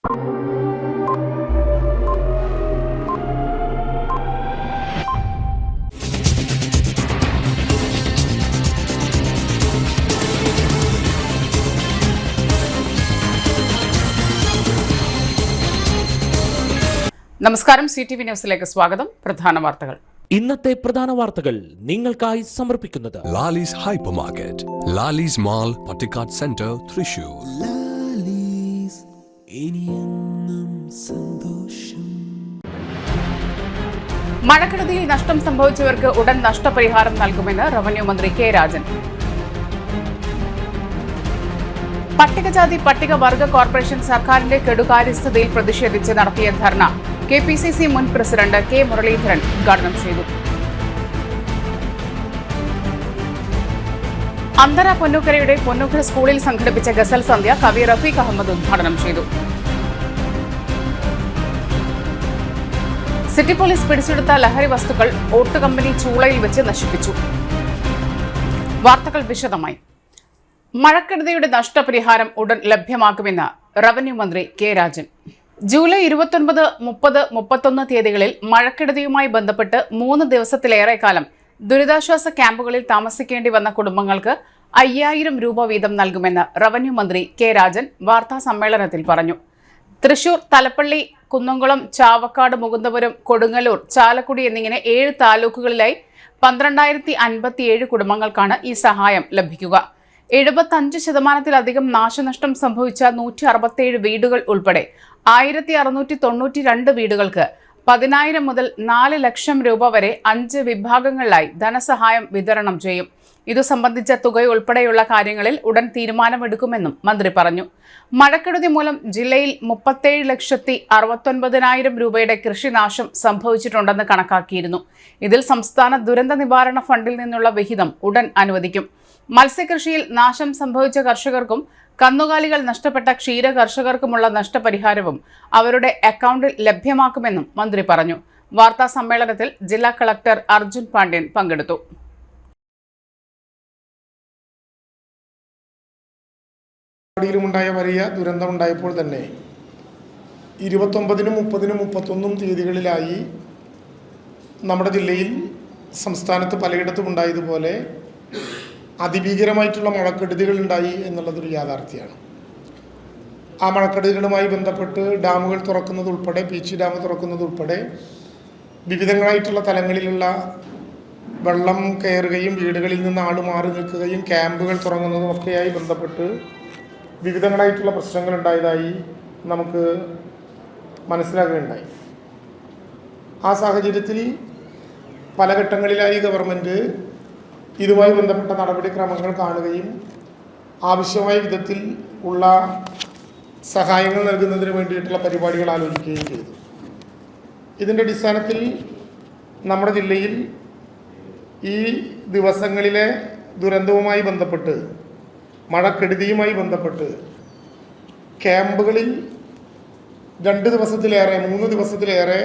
നമസ്കാരം, CTV ന്യൂസിലേക്ക് സ്വാഗതം. പ്രധാന വാർത്തകൾ. ഇന്നത്തെ പ്രധാന വാർത്തകൾ നിങ്ങൾക്കായി സമർപ്പിക്കുന്നത് Lalees hyper market, Lalees mall, Pattikkad centre, Thrissur. മഴക്കെടുതിയിൽ നഷ്ടം സംഭവിച്ചവർക്ക് ഉടൻ നഷ്ടപരിഹാരം നൽകുമെന്ന് റവന്യൂ മന്ത്രി കെ രാജൻ. പട്ടികജാതി പട്ടികവർഗ കോർപ്പറേഷൻ സർക്കാരിന്റെ കെടുകാര്യസ്ഥതയിൽ പ്രതിഷേധിച്ച് നടത്തിയ ധർണ KPCC മുൻ പ്രസിഡന്റ് കെ മുരളീധരൻ ഉദ്ഘാടനം ചെയ്തു. അന്തര പൊന്നൂക്കരയുടെ പൊന്നൂക്കര സ്കൂളിൽ സംഘടിപ്പിച്ച ഗസൽ സന്ധ്യ കവി റഫീഖ് അഹമ്മദ് ഉദ്ഘാടനം ചെയ്തു. സിറ്റി പോലീസ് പിടിച്ചെടുത്ത ലഹരി വസ്തുക്കൾ ഓട്ട് കമ്പനി ചൂളയിൽ വെച്ച് നശിപ്പിച്ചു. വാർത്തകൾ വിശദമായി. മഴക്കെടുതിയുടെ നഷ്ടപരിഹാരം ഉടൻ ലഭ്യമാക്കുമെന്ന് റവന്യൂ മന്ത്രി കെ രാജൻ. ജൂലൈ 29, 30, 31 തീയതികളിൽ മഴക്കെടുതിയുമായി ബന്ധപ്പെട്ട് 3 ദിവസത്തിലേറെ കാലം ദുരിതാശ്വാസ ക്യാമ്പുകളിൽ താമസിക്കേണ്ടി വന്ന കുടുംബങ്ങൾക്ക് 5000 രൂപ വീതം നൽകുമെന്ന് റവന്യൂ മന്ത്രി കെ രാജൻ വാർത്താ സമ്മേളനത്തിൽ പറഞ്ഞു. തൃശൂർ, തലപ്പള്ളി, കുന്നംകുളം, ചാവക്കാട്, മുകുന്ദപുരം, കൊടുങ്ങല്ലൂർ, ചാലക്കുടി എന്നിങ്ങനെ 7 താലൂക്കുകളിലായി 12057 കുടുംബങ്ങൾക്കാണ് ഈ സഹായം ലഭിക്കുക. 75% നാശനഷ്ടം സംഭവിച്ച 167 വീടുകൾ ഉൾപ്പെടെ 1692 വീടുകൾക്ക് 10,000 മുതൽ 4 ലക്ഷം രൂപ വരെ 5 വിഭാഗങ്ങളിലായി ധനസഹായം വിതരണം ചെയ്യും. ഇതു സംബന്ധിച്ച തുകയുൾപ്പെടെയുള്ള കാര്യങ്ങളിൽ ഉടൻ തീരുമാനമെടുക്കുമെന്നും മന്ത്രി പറഞ്ഞു. മഴക്കെടുതി മൂലം ജില്ലയിൽ 37,69,000 രൂപയുടെ കൃഷിനാശം സംഭവിച്ചിട്ടുണ്ടെന്ന് കണക്കാക്കിയിരുന്നു. ഇതിൽ സംസ്ഥാന ദുരന്ത നിവാരണ ഫണ്ടിൽ നിന്നുള്ള വിഹിതം ഉടൻ അനുവദിക്കും. മത്സ്യകൃഷിയിൽ നാശം സംഭവിച്ച കർഷകർക്കും കന്നുകാലികൾ നഷ്ടപ്പെട്ട ക്ഷീര കർഷകർക്കുമുള്ള നഷ്ടപരിഹാരവും അവരുടെ അക്കൗണ്ടിൽ ലഭ്യമാക്കുമെന്നും മന്ത്രി പറഞ്ഞു. വാർത്താ സമ്മേളനത്തിൽ ജില്ലാ കളക്ടർ അർജുൻ പാണ്ഡ്യൻ പങ്കെടുത്തു. ുണ്ടായ വലിയ ദുരന്തമുണ്ടായപ്പോൾ തന്നെ 29, 30, 31 തീയതികളിലായി നമ്മുടെ ജില്ലയിൽ സംസ്ഥാനത്ത് പലയിടത്തും ഉണ്ടായതുപോലെ അതിഭീകരമായിട്ടുള്ള മഴക്കെടുതികൾ ഉണ്ടായി എന്നുള്ളതൊരു യാഥാർത്ഥ്യമാണ്. ആ മഴക്കെടുതികളുമായി ബന്ധപ്പെട്ട് ഡാമുകൾ തുറക്കുന്നതുൾപ്പെടെ, പീച്ചി ഡാം തുറക്കുന്നതുൾപ്പെടെ വിവിധങ്ങളായിട്ടുള്ള തലങ്ങളിലുള്ള വെള്ളം കയറുകയും വീടുകളിൽ നിന്ന് ആൾ മാറി നിൽക്കുകയും ക്യാമ്പുകൾ തുടങ്ങുന്നതുമൊക്കെയായി ബന്ധപ്പെട്ട് വിവിധങ്ങളായിട്ടുള്ള പ്രശ്നങ്ങൾ ഉണ്ടായതായി നമുക്ക് മനസ്സിലാക്കുകയുണ്ടായി. ആ സാഹചര്യത്തിൽ പല ഘട്ടങ്ങളിലായി ഗവൺമെൻറ് ഇതുമായി ബന്ധപ്പെട്ട നടപടിക്രമങ്ങൾ കാണുകയും ആവശ്യമായ വിധത്തിൽ ഉള്ള സഹായങ്ങൾ നൽകുന്നതിന് വേണ്ടിയിട്ടുള്ള പരിപാടികൾ ആലോചിക്കുകയും ചെയ്തു. ഇതിൻ്റെ അടിസ്ഥാനത്തിൽ നമ്മുടെ ജില്ലയിൽ ഈ ദിവസങ്ങളിലെ ദുരന്തവുമായി ബന്ധപ്പെട്ട്, മഴക്കെടുതിയുമായി ബന്ധപ്പെട്ട് ക്യാമ്പുകളിൽ 2 ദിവസത്തിലേറെ 3 ദിവസത്തിലേറെ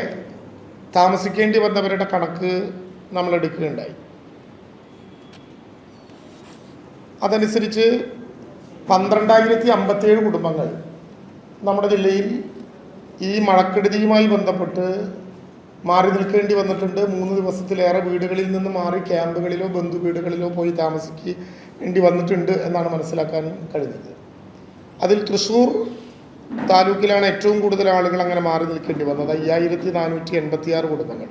താമസിക്കേണ്ടി വന്നവരുടെ കണക്ക് നമ്മൾ എടുക്കുകയുണ്ടായി. അതനുസരിച്ച് 12,057 കുടുംബങ്ങൾ നമ്മുടെ ജില്ലയിൽ ഈ മഴക്കെടുതിയുമായി ബന്ധപ്പെട്ട് മാറി നിൽക്കേണ്ടി വന്നിട്ടുണ്ട്. 3 ദിവസത്തിലേറെ വീടുകളിൽ നിന്ന് മാറി ക്യാമ്പുകളിലോ ബന്ധു വീടുകളിലോ പോയി താമസിക്കേണ്ടി വന്നിട്ടുണ്ട് എന്നാണ് മനസ്സിലാക്കാൻ കഴിഞ്ഞത്. അതിൽ തൃശ്ശൂർ താലൂക്കിലാണ് ഏറ്റവും കൂടുതൽ ആളുകൾ അങ്ങനെ മാറി നിൽക്കേണ്ടി വന്നത്, 5486 കുടുംബങ്ങൾ.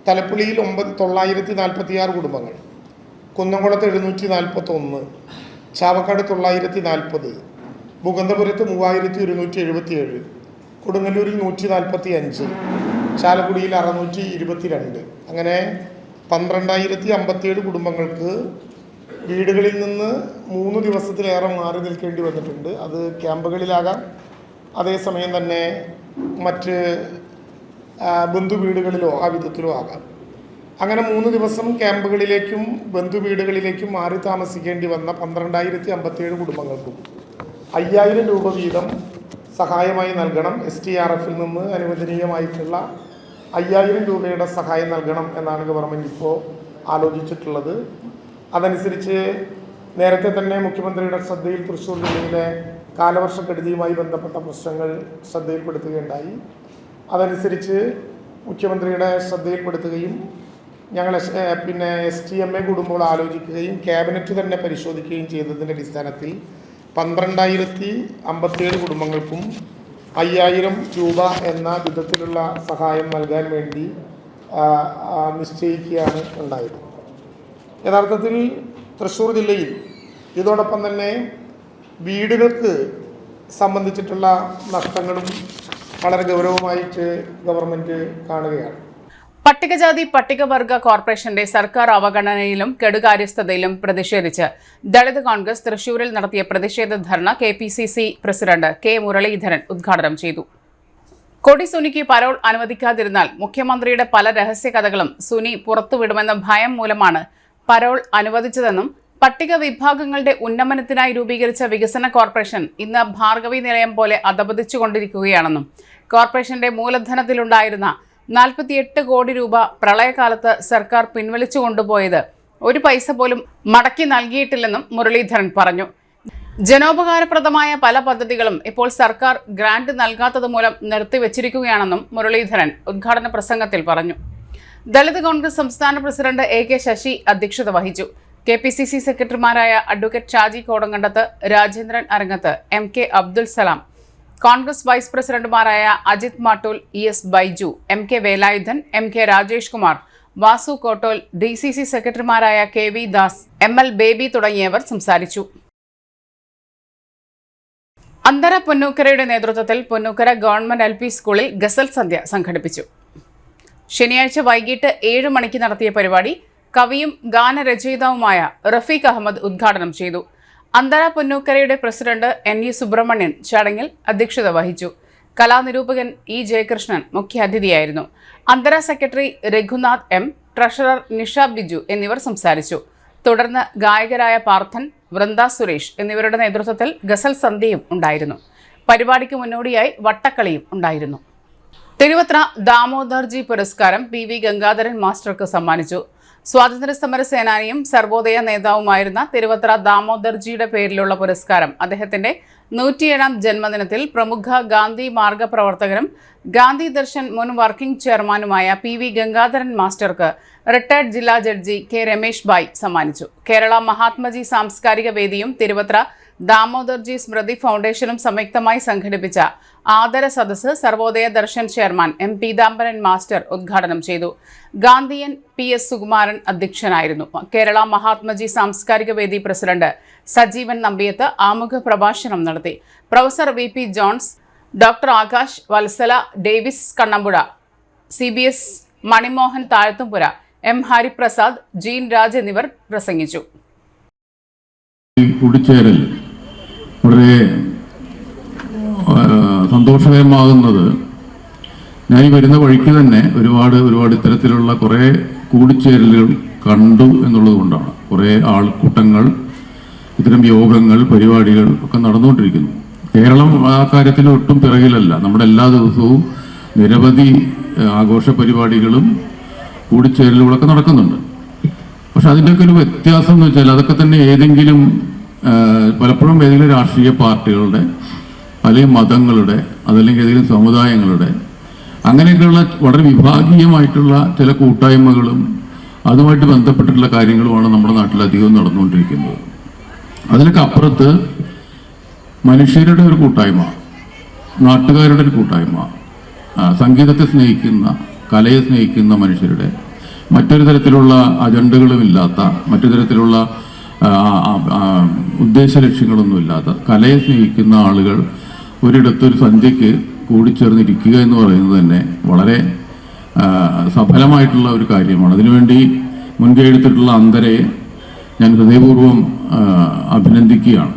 തലപ്പള്ളിയിൽ 946 കുടുംബങ്ങൾ, കുന്നംകുളത്ത് 741, ചാവക്കാട് 940, മുകുന്ദപുരത്ത് 3177, കൊടുങ്ങല്ലൂരിൽ 145, ചാലക്കുടിയിൽ 622. അങ്ങനെ 12,057 കുടുംബങ്ങൾക്ക് വീടുകളിൽ നിന്ന് 3 ദിവസത്തിലേറെ മാറി നിൽക്കേണ്ടി വന്നിട്ടുണ്ട്. അത് ക്യാമ്പുകളിലാകാം, അതേസമയം തന്നെ മറ്റ് ബന്ധു വീടുകളിലോ ആ വിധത്തിലോ ആകാം. അങ്ങനെ 3 ദിവസം ക്യാമ്പുകളിലേക്കും ബന്ധു വീടുകളിലേക്കും മാറി താമസിക്കേണ്ടി വന്ന 12,057 കുടുംബങ്ങൾക്കും 5000 രൂപ വീതം സഹായമായി നൽകണം. STRF-ൽ നിന്ന് അനുവദനീയമായിട്ടുള്ള 5000 രൂപയുടെ സഹായം നൽകണം എന്നാണ് ഗവൺമെൻറ് ഇപ്പോൾ ആലോചിച്ചിട്ടുള്ളത്. അതനുസരിച്ച് നേരത്തെ തന്നെ മുഖ്യമന്ത്രിയുടെ ശ്രദ്ധയിൽ തൃശ്ശൂർ ജില്ലയിലെ കാലവർഷക്കെടുതിയുമായി ബന്ധപ്പെട്ട പ്രശ്നങ്ങൾ ശ്രദ്ധയിൽപ്പെടുത്തുകയുണ്ടായി. അതനുസരിച്ച് മുഖ്യമന്ത്രിയുടെ ശ്രദ്ധയിൽപ്പെടുത്തുകയും ഞങ്ങൾ STMA കൂടുമ്പോൾ ആലോചിക്കുകയും ക്യാബിനറ്റ് തന്നെ പരിശോധിക്കുകയും ചെയ്തതിൻ്റെ അടിസ്ഥാനത്തിൽ 12,057 കുടുംബങ്ങൾക്കും 5,000 രൂപ എന്ന വിധത്തിലുള്ള സഹായം നൽകാൻ വേണ്ടി നിശ്ചയിക്കുകയാണ് ഉണ്ടായത്. യഥാർത്ഥത്തിൽ തൃശ്ശൂർ ജില്ലയിൽ ഇതോടൊപ്പം തന്നെ വീടുകൾക്ക് സംബന്ധിച്ചിട്ടുള്ള നഷ്ടങ്ങളും വളരെ ഗൗരവമായിട്ട് ഗവൺമെൻറ് കാണുകയാണ്. പട്ടികജാതി പട്ടികവർഗ കോർപ്പറേഷന്റെ സർക്കാർ അവഗണനയിലും കെടുകാര്യസ്ഥതയിലും പ്രതിഷേധിച്ച് ദളിത് കോൺഗ്രസ് തൃശൂരിൽ നടത്തിയ പ്രതിഷേധ ധർണ KPCC പ്രസിഡന്റ് K. മുരളീധരൻ ഉദ്ഘാടനം ചെയ്തു. കൊടി സുനിക്ക് പരോൾ അനുവദിക്കാതിരുന്നാൽ മുഖ്യമന്ത്രിയുടെ പല രഹസ്യ കഥകളും സുനി പുറത്തുവിടുമെന്ന ഭയം മൂലമാണ് പരോൾ അനുവദിച്ചതെന്നും പട്ടിക വിഭാഗങ്ങളുടെ ഉന്നമനത്തിനായി രൂപീകരിച്ച വികസന കോർപ്പറേഷൻ ഇന്ന് ഭാർഗവി നിലയം പോലെ അധപതിച്ചുകൊണ്ടിരിക്കുകയാണെന്നും കോർപ്പറേഷന്റെ മൂലധനത്തിലുണ്ടായിരുന്ന 48 കോടി രൂപ പ്രളയകാലത്ത് സർക്കാർ പിൻവലിച്ചു കൊണ്ടുപോയത് ഒരു പൈസ പോലും മടക്കി നൽകിയിട്ടില്ലെന്നും മുരളീധരൻ പറഞ്ഞു. ജനോപകാരപ്രദമായ പല പദ്ധതികളും ഇപ്പോൾ സർക്കാർ ഗ്രാന്റ് നൽകാത്തത് മൂലം നിർത്തിവച്ചിരിക്കുകയാണെന്നും മുരളീധരൻ ഉദ്ഘാടന പ്രസംഗത്തിൽ പറഞ്ഞു. ദളിത് കോൺഗ്രസ് സംസ്ഥാന പ്രസിഡന്റ് AK ശശി അധ്യക്ഷത വഹിച്ചു. KPCC സെക്രട്ടറിമാരായ advocate Shaji Kodankandath, Rajendran Arangath, MK Abdul Salam, Congress vice പ്രസിഡന്റുമാരായ Ajith Mattool, ES Baiju, MK Velayudhan, MK Rajesh Kumar, Vasu Kottol, DCC സെക്രട്ടറിമാരായ KV ദാസ്, ML ബേബി തുടങ്ങിയവർ സംസാരിച്ചു. അന്തര പൊന്നൂക്കരയുടെ നേതൃത്വത്തിൽ പൊന്നൂക്കര ഗവൺമെന്റ് LP സ്കൂളിൽ ഗസൽ സന്ധ്യ സംഘടിപ്പിച്ചു. ശനിയാഴ്ച വൈകിട്ട് 7 മണിക്ക് നടത്തിയ പരിപാടി കവിയും ഗാനരചയിതാവുമായ റഫീഖ് അഹമ്മദ് ഉദ്ഘാടനം ചെയ്തു. അന്തര പൊന്നൂക്കരയുടെ പ്രസിഡന്റ് NE സുബ്രഹ്മണ്യൻ ചടങ്ങിൽ അധ്യക്ഷത വഹിച്ചു. കലാനിരൂപകൻ E. ജയകൃഷ്ണൻ മുഖ്യാതിഥിയായിരുന്നു. Antara secretary Raghunath M, treasurer Nisha Biju എന്നിവർ സംസാരിച്ചു. തുടർന്ന് ഗായകരായ പാർത്ഥൻ, വൃന്ദ സുരേഷ് എന്നിവരുടെ നേതൃത്വത്തിൽ ഗസൽ സന്ധ്യയും ഉണ്ടായിരുന്നു. പരിപാടിക്ക് മുന്നോടിയായി വട്ടക്കളിയും ഉണ്ടായിരുന്നു. തിരുവത്ര ദാമോദർജി പുരസ്കാരം PV ഗംഗാധരൻ മാസ്റ്റർക്ക് സമ്മാനിച്ചു. സ്വാതന്ത്ര്യ സമര സേനാനിയും സർവോദയ നേതാവുമായിരുന്ന തിരുവത്ര ദാമോദർജിയുടെ പേരിലുള്ള പുരസ്കാരം അദ്ദേഹത്തിന്റെ 107ാം ജന്മദിനത്തിൽ പ്രമുഖ ഗാന്ധി മാർഗപ്രവർത്തകരും ഗാന്ധി ദർശൻ മുൻ വർക്കിംഗ് ചെയർമാനുമായ PV ഗംഗാധരൻ മാസ്റ്റർക്ക് റിട്ടയർഡ് ജില്ലാ ജഡ്ജി K. രമേഷ് ബായ് സമ്മാനിച്ചു. കേരള മഹാത്മജി സാംസ്കാരിക വേദിയും തിരുവത്ര ദാമോദർജി സ്മൃതി ഫൗണ്ടേഷനും സംയുക്തമായി സംഘടിപ്പിച്ച ആദര സദസ്സ് Sarvodaya Darshan chairman M. Peethambaran master ഉദ്ഘാടനം ചെയ്തു. ഗാന്ധിയൻ PS സുകുമാരൻ അധ്യക്ഷനായിരുന്നു. കേരള മഹാത്മജി സാംസ്കാരിക വേദി പ്രസിഡന്റ് സജീവൻ നമ്പിയത്ത് ആമുഖ പ്രഭാഷണം നടത്തി. Professor VP Johns, doctor Akash, Vatsala, Davis Kannampuzha, CBS Manimohan Thazhathumpura, M. Hariprasad, Jean Raj എന്നിവർ പ്രസംഗിച്ചു. കൂടിച്ചേരൽ വളരെ സന്തോഷകരമാകുന്നത് ഞാൻ ഈ വരുന്ന വഴിക്ക് തന്നെ ഒരുപാട് ഇത്തരത്തിലുള്ള കുറേ കൂടിച്ചേരലുകൾ കണ്ടു എന്നുള്ളത് കൊണ്ടാണ്. കുറേ ആൾക്കൂട്ടങ്ങൾ, ഇത്തരം യോഗങ്ങൾ, പരിപാടികൾ ഒക്കെ നടന്നുകൊണ്ടിരിക്കുന്നു. കേരളം ആ കാര്യത്തിൽ ഒട്ടും പിറകിലല്ല. നമ്മുടെ എല്ലാ ദിവസവും നിരവധി ആഘോഷ പരിപാടികളും കൂടിച്ചേരലുകളൊക്കെ നടക്കുന്നുണ്ട്. പക്ഷെ അതിൻ്റെയൊക്കെ ഒരു വ്യത്യാസം എന്ന് വെച്ചാൽ അതൊക്കെ തന്നെ പലപ്പോഴും ഏതെങ്കിലും രാഷ്ട്രീയ പാർട്ടികളുടെ, അല്ലെങ്കിൽ മതങ്ങളുടെ, അതല്ലെങ്കിൽ ഏതെങ്കിലും സമുദായങ്ങളുടെ, അങ്ങനെയൊക്കെയുള്ള വളരെ വിഭാഗീയമായിട്ടുള്ള ചില കൂട്ടായ്മകളും അതുമായിട്ട് ബന്ധപ്പെട്ടിട്ടുള്ള കാര്യങ്ങളുമാണ് നമ്മുടെ നാട്ടിൽ അധികവും നടന്നുകൊണ്ടിരിക്കുന്നത്. അതിനൊക്കെ അപ്പുറത്ത് മനുഷ്യരുടെ ഒരു കൂട്ടായ്മ, നാട്ടുകാരുടെ ഒരു കൂട്ടായ്മ, സംഗീതത്തെ സ്നേഹിക്കുന്ന, കലയെ സ്നേഹിക്കുന്ന മനുഷ്യരുടെ, മറ്റൊരു തരത്തിലുള്ള അജണ്ടകളുമില്ലാത്ത, മറ്റു തരത്തിലുള്ള ഉദ്ദേശ ലക്ഷ്യങ്ങളൊന്നുമില്ലാത്ത കലയെ സ്നേഹിക്കുന്ന ആളുകൾ ഒരിടത്തൊരു സന്ധ്യയ്ക്ക് കൂടിച്ചേർന്നിരിക്കുക എന്ന് പറയുന്നത് തന്നെ വളരെ സഫലമായിട്ടുള്ള ഒരു കാര്യമാണ്. അതിനുവേണ്ടി മുൻകൈ എടുത്തിട്ടുള്ള അന്തരയെ ഞാൻ ഹൃദയപൂർവ്വം അഭിനന്ദിക്കുകയാണ്.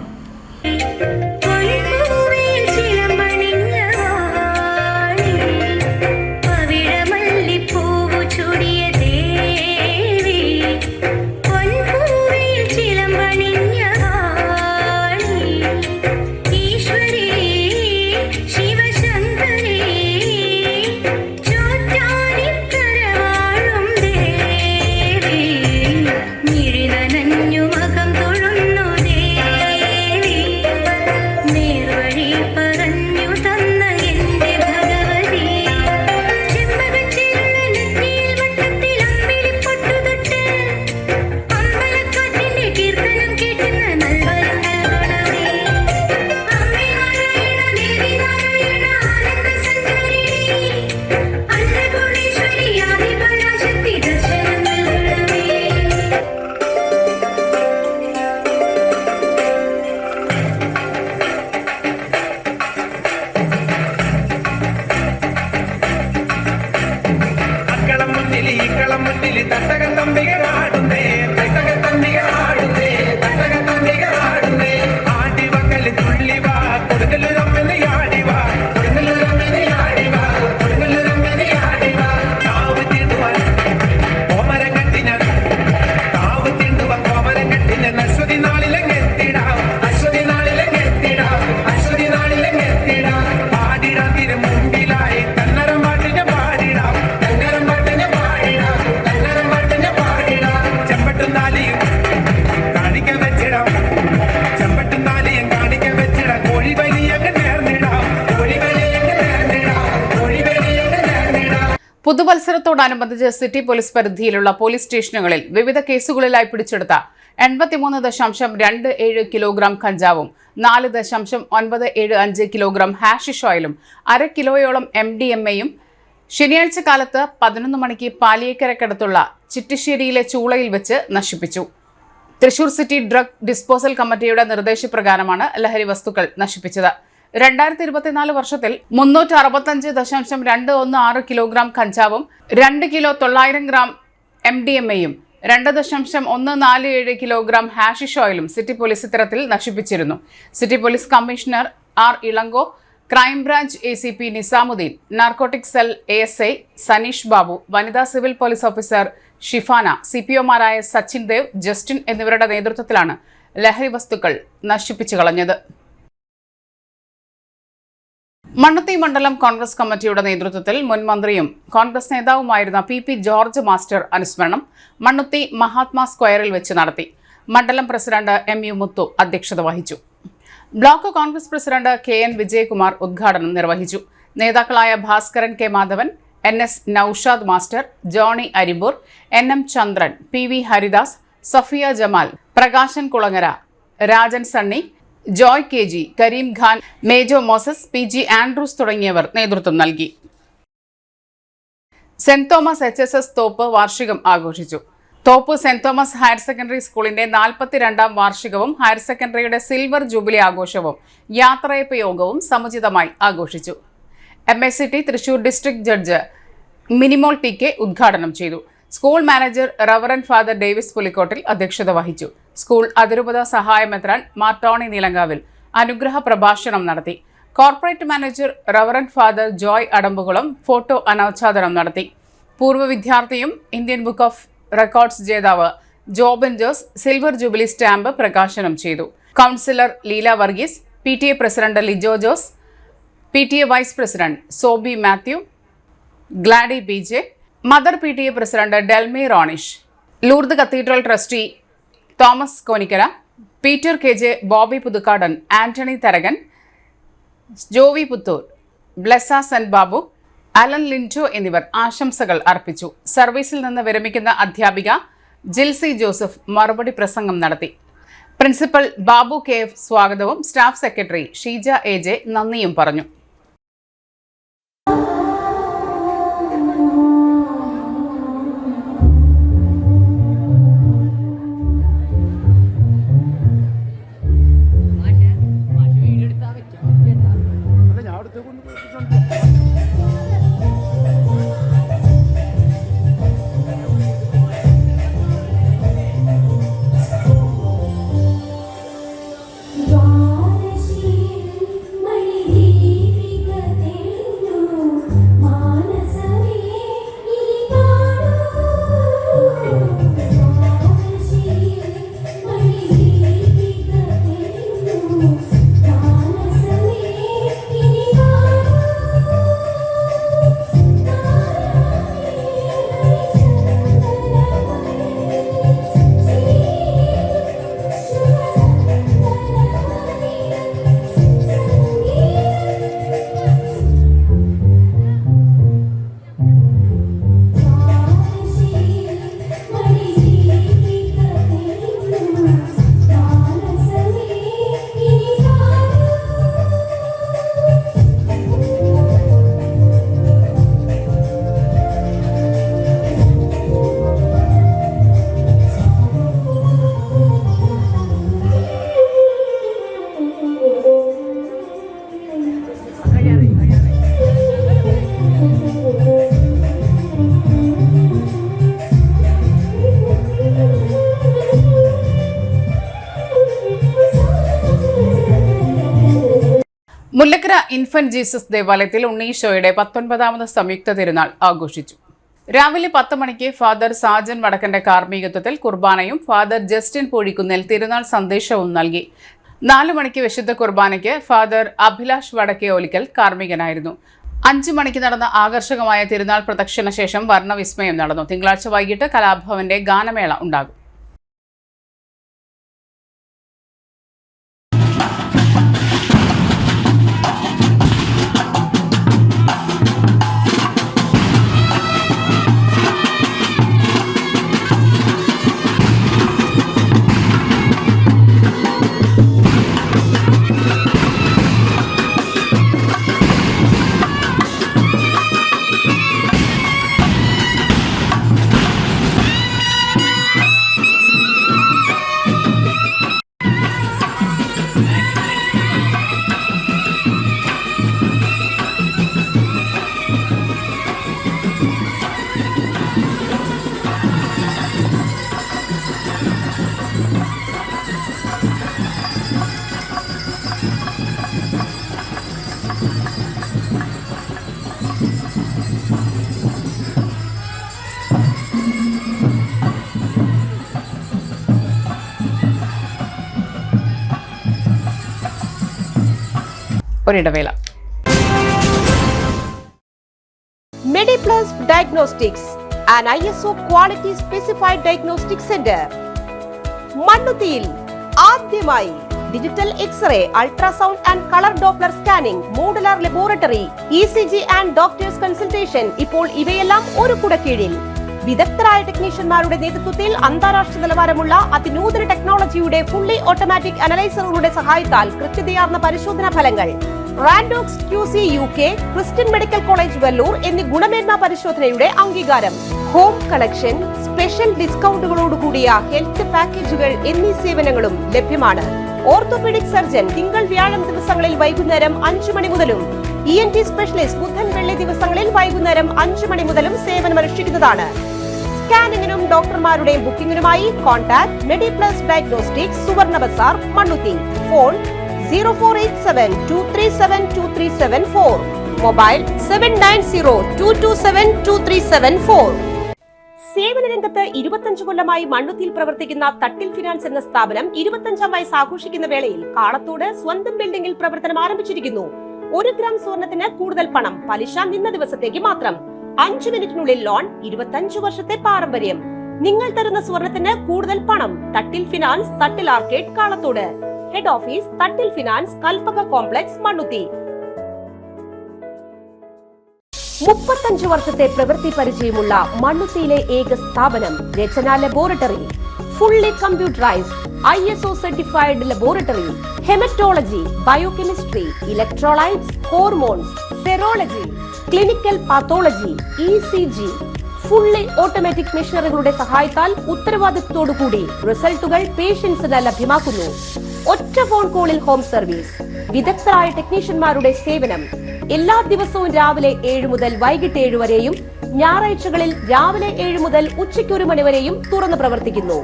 പുതുവത്സരത്തോടനുബന്ധിച്ച് സിറ്റി പോലീസ് പരിധിയിലുള്ള പോലീസ് സ്റ്റേഷനുകളിൽ വിവിധ കേസുകളിലായി പിടിച്ചെടുത്ത 83.27 കിലോഗ്രാം കഞ്ചാവും 4.975 കിലോഗ്രാം ഹാഷിഷ് ഓയിലും 1/2 കിലോയോളം MDMAയും ശനിയാഴ്ച കാലത്ത് 11 മണിക്ക് പാലിയേക്കരക്കടുത്തുള്ള ചിറ്റിശ്ശേരിയിലെ ചൂളയിൽ വെച്ച് നശിപ്പിച്ചു. തൃശൂർ സിറ്റി ഡ്രഗ് ഡിസ്പോസൽ കമ്മിറ്റിയുടെ നിർദ്ദേശപ്രകാരമാണ് ലഹരി വസ്തുക്കൾ നശിപ്പിച്ചത്. 2024 വർഷത്തിൽ 365.216 കിലോഗ്രാം കഞ്ചാവും 2 കിലോ 900 ഗ്രാം MDMAയും 2.147 കിലോഗ്രാം ഹാഷിഷ് ഓയിലും സിറ്റി പോലീസ് ഇത്തരത്തിൽ നശിപ്പിച്ചിരുന്നു. City police commissioner R Ilango, crime branch ACP Nizamuddin, narcotic cell ASI Saneesh Babu, വനിതാ സിവിൽ പോലീസ് ഓഫീസർ ഷിഫാന, CPOമാരായ സച്ചിൻ ദേവ്, ജസ്റ്റിൻ എന്നിവരുടെ നേതൃത്വത്തിലാണ് ലഹരി വസ്തുക്കൾ നശിപ്പിച്ചു കളഞ്ഞത്. മണ്ണുത്തി മണ്ഡലം കോൺഗ്രസ് കമ്മിറ്റിയുടെ നേതൃത്വത്തിൽ മുൻ മന്ത്രിയും കോൺഗ്രസ് നേതാവുമായിരുന്ന PP ജോർജ് മാസ്റ്റർ അനുസ്മരണം മണ്ണുത്തി മഹാത്മാ സ്ക്വയറിൽ വെച്ച് നടത്തി. മണ്ഡലം പ്രസിഡന്റ് MU മുത്തു അധ്യക്ഷത വഹിച്ചു. Block Congress president KN Vijayakumar ഉദ്ഘാടനം നിർവഹിച്ചു. നേതാക്കളായ Bhaskaran K Madhavan, NS Noushad master, Johnny Arimpur, NM Chandran, PV Haridas, Safiya Jamal, Prakashan Kulangara, Rajan Sunny, Joy KG, Karim Khan, Mejo Moses, PG Andrews തുടങ്ങിയവർ നേതൃത്വം നൽകി. സെന്റ് തോമസ് HSS തോപ്പ് വാർഷികം ആഘോഷിച്ചു. Thope Saint Thomas higher secondary സ്കൂളിന്റെ 42ാം വാർഷികവും ഹയർ സെക്കൻഡറിയുടെ സിൽവർ ജൂബിലി ആഘോഷവും യാത്രയപ്പ് യോഗവും സമുചിതമായി ആഘോഷിച്ചു. MACT Thrissur district judge Minimol TK ഉദ്ഘാടനം ചെയ്തു. School manager reverend father Davis Pulikkottil അധ്യക്ഷത വഹിച്ചു. സ്കൂൾ അതിരൂപത സഹായ മെത്രാൻ മാർട്ടോണി നീലങ്കാവിൽ അനുഗ്രഹ പ്രഭാഷണം നടത്തി. Corporate manager reverend father Joy Adampukulam photo അനാച്ഛാദനം നടത്തി. പൂർവ്വ വിദ്യാർത്ഥിയും ഇന്ത്യൻ ബുക്ക് ഓഫ് റെക്കോർഡ്സ് ജേതാവ് Joban Jose silver jubilee stamp പ്രകാശനം ചെയ്തു. Councillor Leela Varghese, PTA president Lijo Jose, PTA vice president Sobi Mathew, Gladi BJ, mother PTA president Delmi Ronish, Lourdes cathedral trustee Thomas Konikkara, Peter KJ, Bobby Puthukkadan, Antony Tharakan, Jovi Puthur, Blessen Babu, Alan Linto എന്നിവർ ആശംസകൾ അർപ്പിച്ചു. സർവീസിൽ നിന്ന് വിരമിക്കുന്ന അധ്യാപിക ജിൽസി ജോസഫ് മറുപടി പ്രസംഗം നടത്തി. പ്രിൻസിപ്പൽ ബാബു KF സ്വാഗതവും സ്റ്റാഫ് സെക്രട്ടറി ഷീജ AJ നന്ദിയും പറഞ്ഞു. ഇൻഫന്റ് ജീസസ് ദേവാലയത്തിൽ ഉണ്ണീശോയുടെ 19ാമത് സംയുക്ത തിരുനാൾ ആഘോഷിച്ചു. രാവിലെ 10 മണിക്ക് ഫാദർ സാജൻ വടക്കന്റെ കാർമ്മികത്വത്തിൽ കുർബാനയും ഫാദർ ജസ്റ്റിൻ പൂഴിക്കുന്നേൽ തിരുനാൾ സന്ദേശവും നൽകി. 4 മണിക്ക് വിശുദ്ധ കുർബാനയ്ക്ക് ഫാദർ അഭിലാഷ് വടക്കേ ഓലിക്കൽ കാർമ്മികനായിരുന്നു. 5 മണിക്ക് നടന്ന ആകർഷകമായ തിരുനാൾ പ്രദക്ഷിണ ശേഷം വർണ്ണവിസ്മയം നടന്നു. തിങ്കളാഴ്ച വൈകിട്ട് കലാഭവന്റെ ഗാനമേള ഉണ്ടാകും. ഒരിടവേള. Mediplus Diagnostics, an ISO quality specified diagnostic center. മണ്ണുത്തിയിൽ ആദ്യമായി digital x-ray, ultrasound and colour Doppler scanning, modular laboratory, ECG and doctors consultation. ഇപ്പോൾ ഇവയെല്ലാം ഒരു കുടക്കീഴിൽ. വിദഗ്ധരായ ടെക്നീഷ്യന്മാരുടെ നേതൃത്വത്തിൽ അന്താരാഷ്ട്ര നിലവാരമുള്ള അതിനൂതന ടെക്നോളജിയുടെ ഫുള്ളി ഓട്ടോമാറ്റിക് അനലൈസറുകളുടെ സഹായത്താൽ കൃത്യതയാർന്ന പരിശോധനാ ഫലങ്ങൾ. റാൻഡോക്സ് QC UK, Christian medical college Vellore എന്നീ ഗുണമേന്മ പരിശോധനയുടെ അംഗീകാരം. ഹോം കളക്ഷൻ, സ്പെഷ്യൽ ഡിസ്കൗണ്ടുകളോടുകൂടിയ ഹെൽത്ത് പാക്കേജുകൾ എന്നീ സേവനങ്ങളും ലഭ്യമാണ്. ഓർത്തോപീഡിക് സർജൻ തിങ്കൾ വ്യാഴം ദിവസങ്ങളിൽ വൈകുന്നേരം 5 മണി മുതലും ENT സ്പെഷ്യലിസ്റ്റ് ബുധൻ വെള്ളി ദിവസങ്ങളിൽ വൈകുന്നേരം 5 മണി മുതലും സേവനമനുഷ്ഠിക്കുന്നതാണ്. സ്കാനിങ്ങിനും ഡോക്ടർമാരുടെ ബുക്കിംഗിനുമായി കോൺടാക്ട് മെഡിപ്ലസ് ഡയഗ്നോസ്റ്റിക്സ്, സുവർണ ബസാർ, മണ്ണുത്തി. Phone 0487237237 mobile 7902272374. സേവന രംഗത്ത് 25 കൊല്ലമായി മണ്ണുത്തിയിൽ പ്രവർത്തിക്കുന്ന തട്ടിൽ ഫിനാൻസ് എന്ന സ്ഥാപനം 25ാം വയസ്സ് ആഘോഷിക്കുന്ന വേളയിൽ കാളത്തോട് സ്വന്തം ബിൽഡിംഗിൽ പ്രവർത്തനം ആരംഭിച്ചിരിക്കുന്നു. 1 ഗ്രാം സ്വർണത്തിന് കൂടുതൽ പണം, പലിശ നിന്ന ദിവസത്തേക്ക് മാത്രം. 5 മിനിറ്റിനുള്ളിൽ ലോൺ, 25 വർഷത്തെ പാരമ്പര്യം. നിങ്ങൾ തരുന്ന സ്വർണത്തിന് കൂടുതൽ പണം. Thattil finance, Thattil arcade, Kalathode. Head office Thattil finance, Kalpaka complex, Mannuthy. 35 വർഷത്തെ പ്രവൃത്തി പരിചയമുള്ള മണ്ണുത്തിയിലെ ഏക സ്ഥാപനം Rachana laboratory. Fully computerised ISO certified laboratory. Haematology, biochemistry, electrolytes, hormones, serology, clinical pathology, ECG. Fully automatic മെഷീനറികളുടെ സഹായത്താൽ ഉത്തരവാദിത്വത്തോടുകൂടി റിസൾട്ടുകൾ പേഷ്യൻസിന് ലഭ്യമാക്കുന്നു. ഒറ്റ ഫോൺ കോളിൽ ഹോം സർവീസ്. വിദഗ്ധരായ ടെക്നീഷ്യന്മാരുടെ സേവനം. എല്ലാ ദിവസവും രാവിലെ 7 മുതൽ വൈകിട്ട് 7 വരെയും ഞായറാഴ്ചകളിൽ രാവിലെ 7 മുതൽ ഉച്ചയ്ക്ക് 1 മണി വരെയും തുറന്നു പ്രവർത്തിക്കുന്നു.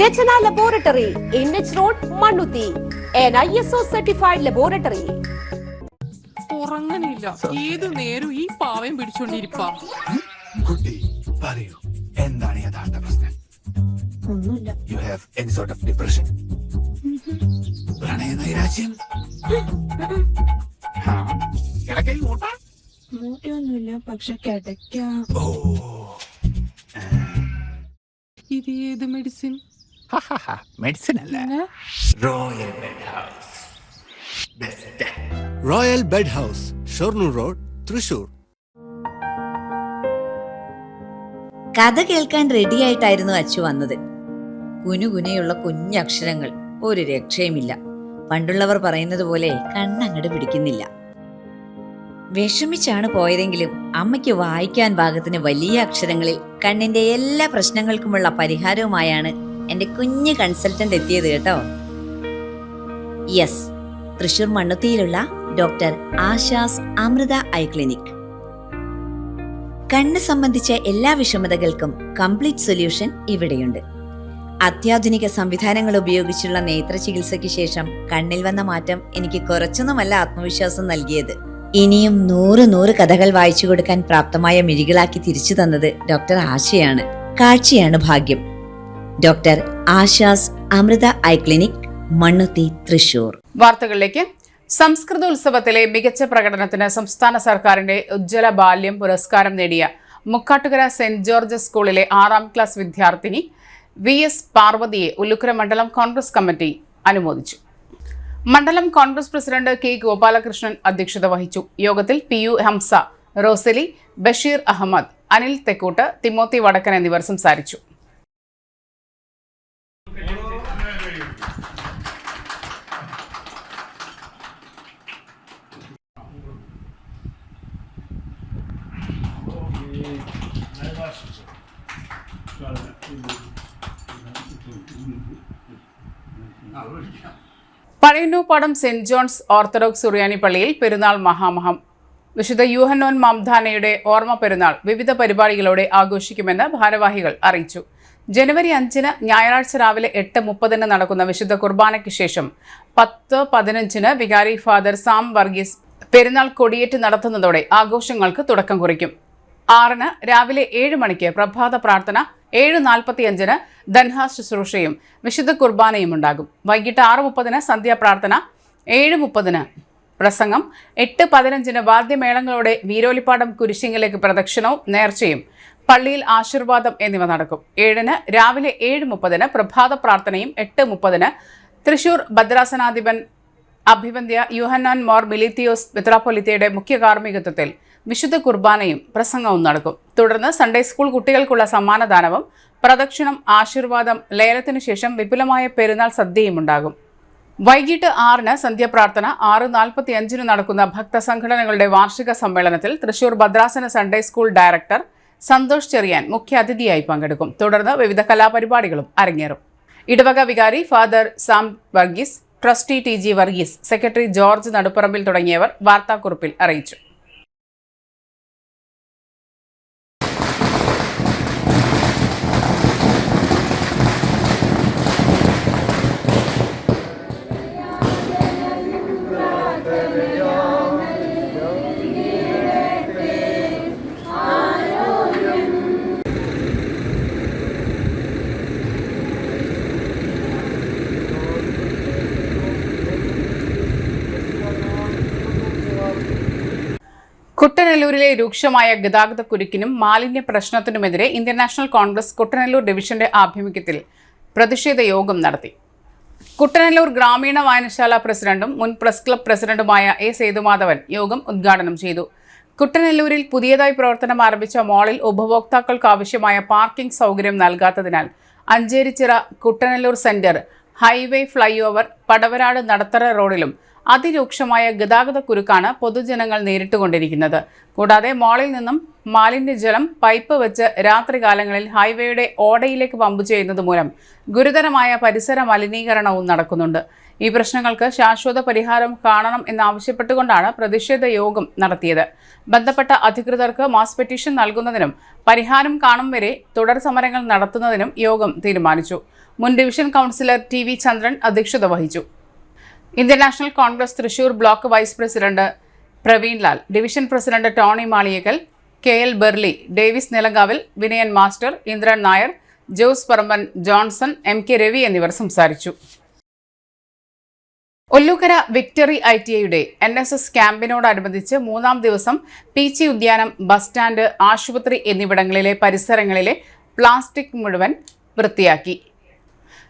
Rachana laboratory, NH road, Mannuthy. an ISO certified laboratory. ഉറങ്ങണില്ല, ഏതു നേരം ഈ പാവയും പിടിച്ചോണ്ടിരിപ്പാ. കുട്ടി പറയൂ, എന്താണ് യഥാർത്ഥ പ്രശ്നം? ഒന്നുമില്ല. You have any sort of depression? പ്രണയ നൈരാശ്യം? കിടക്കയിൽ മൂട്ടാ? മൂട്ടയൊന്നുമില്ല, പക്ഷെ കിടക്കാം. ഓ, ഇത് ഏത് മെഡിസിൻ? മെഡിസിൻ അല്ല, royal bed house. Best royal bed house, Shoranur road, Thrissur. കഥ കേൾക്കാൻ റെഡിയായിട്ടായിരുന്നു അച്ചു വന്നത്. കുനുകുനയുള്ള കുഞ്ഞക്ഷരങ്ങൾ, ഒരു രക്ഷയുമില്ല. പണ്ടുള്ളവർ പറയുന്നത് പോലെ കണ്ണങ്ങട് പിടിക്കുന്നില്ല. വിഷമിച്ചാണ് പോയതെങ്കിലും അമ്മയ്ക്ക് വായിക്കാൻ പാകത്തിന് വലിയ അക്ഷരങ്ങളിൽ കണ്ണിന്റെ എല്ലാ പ്രശ്നങ്ങൾക്കുമുള്ള പരിഹാരവുമായാണ് എന്റെ കുഞ്ഞ് കൺസൾട്ടന്റ് എത്തിയത് കേട്ടോ. യെസ്, തൃശൂർ മണ്ണുത്തിയിലുള്ള doctor Asha's Amrita eye clinic. കണ്ണ് സംബന്ധിച്ച എല്ലാ വിഷമതകൾക്കും കംപ്ലീറ്റ് സൊല്യൂഷൻ ഇവിടെയുണ്ട്. അത്യാധുനിക സംവിധാനങ്ങൾ ഉപയോഗിച്ചുള്ള നേത്ര ചികിത്സയ്ക്ക് ശേഷം കണ്ണിൽ വന്ന മാറ്റം എനിക്ക് കുറച്ചൊന്നുമല്ല ആത്മവിശ്വാസം നൽകിയത്. ഇനിയും 100 കഥകൾ വായിച്ചു കൊടുക്കാൻ പ്രാപ്തമായ മിഴികളാക്കി തിരിച്ചു തന്നത് ഡോക്ടർ ആശയാണ്. കാഴ്ചയാണ് ഭാഗ്യം. Doctor Asha's Amrita eye clinic, Mannuthy, Thrissur. വാർത്തകളിലേക്ക്. സംസ്കൃതോത്സവത്തിലെ മികച്ച പ്രകടനത്തിന് സംസ്ഥാന സർക്കാരിന്റെ ഉജ്ജ്വല ബാല്യം പുരസ്കാരം നേടിയ മുക്കാട്ടുകര സെന്റ് ജോർജസ് സ്കൂളിലെ 6ാം ക്ലാസ് വിദ്യാർത്ഥിനി VS പാർവതിയെ ഉല്ലുക്കര മണ്ഡലം കോൺഗ്രസ് കമ്മിറ്റി അനുമോദിച്ചു. മണ്ഡലം കോൺഗ്രസ് പ്രസിഡന്റ് K ഗോപാലകൃഷ്ണൻ അധ്യക്ഷത വഹിച്ചു. യോഗത്തിൽ PU ഹംസ, റോസലി, ബഷീർ അഹമ്മദ്, അനിൽ തെക്കൂട്ട്, തിമോത്തി വടക്കൻ എന്നിവർ സംസാരിച്ചു. പഴയന്നൂപ്പാടം സെന്റ് ജോൺസ് ഓർത്തഡോക്സ് സുറിയാനി പള്ളിയിൽ പെരുന്നാൾ മഹാമഹം. വിശുദ്ധ യൂഹന്നോൻ മാംധാനയുടെ ഓർമ്മ പെരുന്നാൾ വിവിധ പരിപാടികളോടെ ആഘോഷിക്കുമെന്ന് ഭാരവാഹികൾ അറിയിച്ചു. ജനുവരി 5 ഞായറാഴ്ച രാവിലെ 8:30 നടക്കുന്ന വിശുദ്ധ കുർബാനയ്ക്ക് ശേഷം 10:15 വികാരി ഫാദർ സാം വർഗീസ് പെരുന്നാൾ കൊടിയേറ്റ് നടത്തുന്നതോടെ ആഘോഷങ്ങൾക്ക് തുടക്കം കുറിക്കും. 6 രാവിലെ 7 മണിക്ക് പ്രഭാത പ്രാർത്ഥന, 7:45 ധൻഹാ ശുശ്രൂഷയും വിശുദ്ധ കുർബാനയും ഉണ്ടാകും. വൈകിട്ട് 6:30 സന്ധ്യാപ്രാർത്ഥന, 7:30 പ്രസംഗം, 8:15 വാദ്യമേളങ്ങളോടെ വീരോലിപ്പാടം കുരിശിങ്ങിലേക്ക് പ്രദക്ഷിണവും നേർച്ചയും പള്ളിയിൽ ആശീർവാദം എന്നിവ നടക്കും. 7 രാവിലെ 7:30 പ്രഭാത പ്രാർത്ഥനയും 8:30 തൃശൂർ ഭദ്രാസനാധിപൻ അഭിവന്ദ്യ യൂഹന്നാൻ മോർ മിലിത്തിയോസ് മെത്രാപ്പൊലിത്തയുടെ മുഖ്യ കാർമ്മികത്വത്തിൽ വിശുദ്ധ കുർബാനയും പ്രസംഗവും നടക്കും. തുടർന്ന് സൺഡേ സ്കൂൾ കുട്ടികൾക്കുള്ള സമ്മാനദാനവും പ്രദക്ഷിണം, ആശീർവാദം, ലേലത്തിനു ശേഷം വിപുലമായ പെരുന്നാൾ സദ്യയും ഉണ്ടാകും. വൈകിട്ട് 6 സന്ധ്യാപ്രാർത്ഥന, 6:45 നടക്കുന്ന ഭക്തസംഘടനകളുടെ വാർഷിക സമ്മേളനത്തിൽ തൃശൂർ ഭദ്രാസന Sunday school director Santhosh Cherian മുഖ്യാതിഥിയായി പങ്കെടുക്കും. തുടർന്ന് വിവിധ കലാപരിപാടികളും അരങ്ങേറും. ഇടവക വികാരി father Sam Varghese, trustee TG Varghese, secretary George Naduparambil തുടങ്ങിയവർ വാർത്താക്കുറിപ്പിൽ അറിയിച്ചു. കുട്ടനെല്ലൂരിലെ രൂക്ഷമായ ഗതാഗതക്കുരുക്കിനും മാലിന്യ പ്രശ്നത്തിനുമെതിരെ ഇന്ത്യൻ നാഷണൽ കോൺഗ്രസ് കുട്ടനെല്ലൂർ ഡിവിഷന്റെ ആഭിമുഖ്യത്തിൽ പ്രതിഷേധ യോഗം നടത്തി. കുട്ടനെല്ലൂർ ഗ്രാമീണ വായനശാല പ്രസിഡന്റും മുൻ പ്രസ് ക്ലബ് പ്രസിഡന്റുമായ A സേതുമാധവൻ യോഗം ഉദ്ഘാടനം ചെയ്തു. കുട്ടനെല്ലൂരിൽ പുതിയതായി പ്രവർത്തനം ആരംഭിച്ച മാളിൽ ഉപഭോക്താക്കൾക്ക് ആവശ്യമായ പാർക്കിംഗ് സൗകര്യം നൽകാത്തതിനാൽ Ancherichira Kuttanellur centre, highway flyover, Padavarad Nadathara റോഡിലും അതിരൂക്ഷമായ ഗതാഗതക്കുരുക്കാണ് പൊതുജനങ്ങൾ നേരിട്ടുകൊണ്ടിരിക്കുന്നത്. കൂടാതെ മാളിൽ നിന്നും മാലിന്യജലം പൈപ്പ് വെച്ച് രാത്രികാലങ്ങളിൽ ഹൈവേയുടെ ഓടയിലേക്ക് പമ്പ് ചെയ്യുന്നത് മൂലം ഗുരുതരമായ പരിസര മലിനീകരണവും നടക്കുന്നുണ്ട്. ഈ പ്രശ്നങ്ങൾക്ക് ശാശ്വത പരിഹാരം കാണണം എന്നാവശ്യപ്പെട്ടുകൊണ്ടാണ് പ്രതിഷേധ യോഗം നടത്തിയത്. ബന്ധപ്പെട്ട അധികൃതർക്ക് മാസ് പെറ്റീഷൻ നൽകുന്നതിനും പരിഹാരം കാണും വരെ തുടർ സമരങ്ങൾ നടത്തുന്നതിനും യോഗം തീരുമാനിച്ചു. മുൻ ഡിവിഷൻ കൗൺസിലർ TV ചന്ദ്രൻ അധ്യക്ഷത വഹിച്ചു. Indian national Congress Thrissur block vice president Praveen Lal, division president Tony Maliyekkal, KL Berly, Davis Nilankavil, Vinayan master, Indran Nair, Jose Parampan, Johnson, MK Ravi എന്നിവർ സംസാരിച്ചു. ഒല്ലൂക്കര വിക്ടറി ITIയുടെ NSS ക്യാമ്പിനോടനുബന്ധിച്ച് 3ാം ദിവസം പീച്ചി ഉദ്യാനം, ബസ് സ്റ്റാൻഡ്, ആശുപത്രി എന്നിവിടങ്ങളിലെ പരിസരങ്ങളിലെ പ്ലാസ്റ്റിക് മുഴുവൻ വൃത്തിയാക്കി.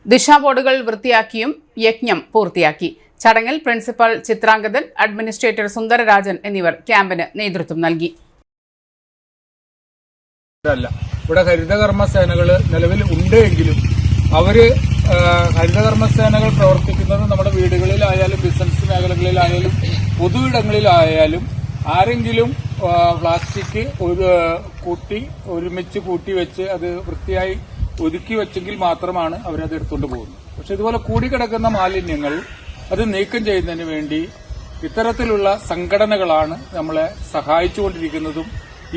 ദിശാബോർഡുകൾ വൃത്തിയാക്കിയും യജ്ഞം പൂർത്തിയാക്കി. ചടങ്ങിൽ പ്രിൻസിപ്പൽ ചിത്രാംഗതൻ, അഡ്മിനിസ്ട്രേറ്റർ സുന്ദരരാജൻ എന്നിവർ ക്യാമ്പിന് നേതൃത്വം നൽകി. ഇവിടെ ഹരിതകർമ്മസേനകൾ നിലവിൽ ഉണ്ടെങ്കിലും അവര് ഹരിതകർമ്മസേനകൾ പ്രവർത്തിക്കുന്നത് നമ്മുടെ വീടുകളിലായാലും ബിസിനസ് മേഖലകളിലായാലും പൊതുയിടങ്ങളിലായാലും ആരെങ്കിലും പ്ലാസ്റ്റിക് ഒരുമിച്ച് കൂട്ടി വെച്ച് അത് വൃത്തിയായി ഒതുക്കി വെച്ചെങ്കിൽ മാത്രമാണ് അവരത് എടുത്തുകൊണ്ട് പോകുന്നത്. പക്ഷെ ഇതുപോലെ കൂടിക്കിടക്കുന്ന മാലിന്യങ്ങൾ അത് നീക്കം ചെയ്യുന്നതിന് വേണ്ടി ഇത്തരത്തിലുള്ള സംഘടനകളാണ് നമ്മളെ സഹായിച്ചുകൊണ്ടിരിക്കുന്നതും.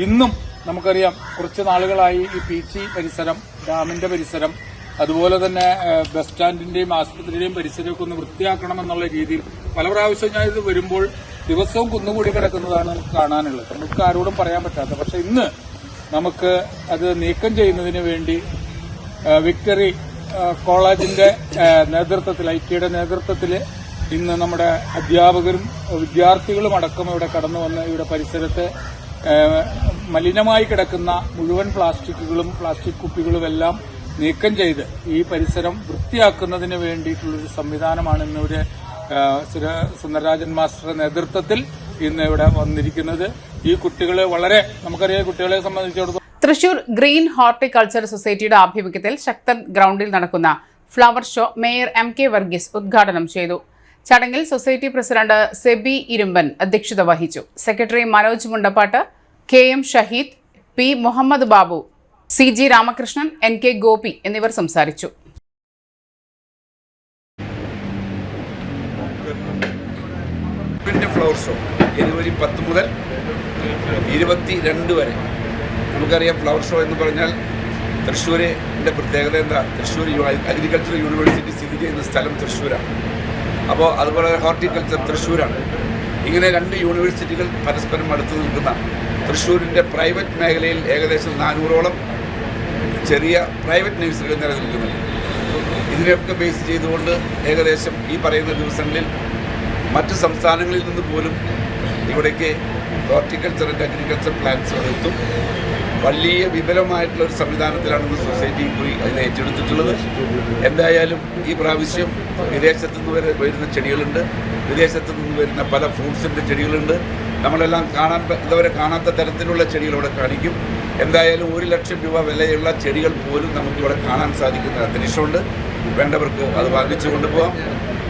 ഇന്നും നമുക്കറിയാം, കുറച്ച് നാളുകളായി ഈ പീച്ചി പരിസരം, ഡാമിന്റെ പരിസരം, അതുപോലെ തന്നെ ബസ് സ്റ്റാൻഡിന്റെയും ആശുപത്രിയുടെയും പരിസരമൊക്കെ ഒന്ന് വൃത്തിയാക്കണമെന്നുള്ള രീതിയിൽ പല പ്രാവശ്യം ഞാൻ ഇത് വരുമ്പോൾ ദിവസവും കുന്നുകൂടി കിടക്കുന്നതാണ് നമുക്ക് കാണാനുള്ളത്. നമുക്ക് ആരോടും പറയാൻ പറ്റാത്ത. പക്ഷെ ഇന്ന് നമുക്ക് അത് നീക്കം ചെയ്യുന്നതിന് വേണ്ടി വിക്ടറി കോളേജിന്റെ നേതൃത്വത്തിൽ, ഐറ്റിയുടെ നേതൃത്വത്തിൽ ഇന്ന് നമ്മുടെ അധ്യാപകരും വിദ്യാർത്ഥികളും അടക്കം ഇവിടെ കടന്നു വന്ന് ഇവിടെ പരിസരത്ത് മലിനമായി കിടക്കുന്ന മുഴുവൻ പ്ലാസ്റ്റിക്കുകളും പ്ലാസ്റ്റിക് കുപ്പികളും എല്ലാം നീക്കം ചെയ്ത് ഈ പരിസരം വൃത്തിയാക്കുന്നതിന് വേണ്ടിയിട്ടുള്ളൊരു സംവിധാനമാണ് ഇന്നിവിടെ സുന്ദരരാജൻ മാസ്റ്ററുടെ നേതൃത്വത്തിൽ ഇന്ന് ഇവിടെ വന്നിരിക്കുന്നത്. ഈ കുട്ടികളെ വളരെ നമുക്കറിയാം, കുട്ടികളെ സംബന്ധിച്ചിടത്തോളം തൃശൂർ ഗ്രീൻ ഹോർട്ടിക്കൾച്ചർ സൊസൈറ്റിയുടെ ആഭിമുഖ്യത്തിൽ ശക്തൻ ഗ്രൗണ്ടിൽ നടക്കുന്ന flower show mayor MK Varghese ഉദ്ഘാടനം ചെയ്തു. ചടങ്ങിൽ സൊസൈറ്റി പ്രസിഡന്റ് സെബി ഇരുമ്പൻ അധ്യക്ഷത വഹിച്ചു. Secretary Manoj Mundappat, KM Shaheed, P Muhammad Babu, CG Ramakrishnan, NK Gopi എന്നിവർ സംസാരിച്ചു. ഫ്ലവർ ഷോ ജനുവരി 10 മുതൽ 22 വരെ. നമുക്കറിയാം, ഫ്ലവർ ഷോ എന്ന് പറഞ്ഞാൽ തൃശ്ശൂരിൻ്റെ പ്രത്യേകത എന്താ? തൃശ്ശൂർ അഗ്രികൾച്ചർ യൂണിവേഴ്സിറ്റി സ്ഥിതി ചെയ്യുന്ന സ്ഥലം തൃശ്ശൂരാണ്. അപ്പോൾ അതുപോലെ ഹോർട്ടിക്കൾച്ചർ തൃശ്ശൂരാണ്. ഇങ്ങനെ 2 യൂണിവേഴ്സിറ്റികൾ പരസ്പരം അടുത്ത് നിൽക്കുന്ന തൃശ്ശൂരിൻ്റെ പ്രൈവറ്റ് മേഖലയിൽ ഏകദേശം 400ഓളം ചെറിയ പ്രൈവറ്റ് നഴ്സറികൾ നിലനിൽക്കുന്നുണ്ട്. ഇതിനെയൊക്കെ ബേസ് ചെയ്തുകൊണ്ട് ഏകദേശം ഈ പറയുന്ന ദിവസങ്ങളിൽ മറ്റ് സംസ്ഥാനങ്ങളിൽ നിന്ന് പോലും ഇവിടേക്ക് ഹോർട്ടിക്കൾച്ചർ ആൻഡ് അഗ്രികൾച്ചർ പ്ലാന്റ്സുകൾ എത്തും. വലിയ വിപുലമായിട്ടുള്ള ഒരു സംവിധാനത്തിലാണ് ഇന്ന് സൊസൈറ്റി പോയി അതിനെ ഏറ്റെടുത്തിട്ടുള്ളത്. എന്തായാലും ഈ പ്രാവശ്യം വിദേശത്തു നിന്ന് വരുന്ന ചെടികളുണ്ട്, വിദേശത്തു നിന്ന് വരുന്ന പല ഫ്രൂട്ട്സിൻ്റെ ചെടികളുണ്ട്. നമ്മളെല്ലാം ഇതുവരെ കാണാത്ത തരത്തിലുള്ള ചെടികൾ ഇവിടെ കാണിക്കും. എന്തായാലും 1 ലക്ഷം രൂപ വിലയുള്ള ചെടികൾ പോലും നമുക്കിവിടെ കാണാൻ സാധിക്കുന്ന അന്തരീക്ഷമുണ്ട്. വേണ്ടവർക്ക് അത് വാങ്ങിച്ചു കൊണ്ടുപോകാം.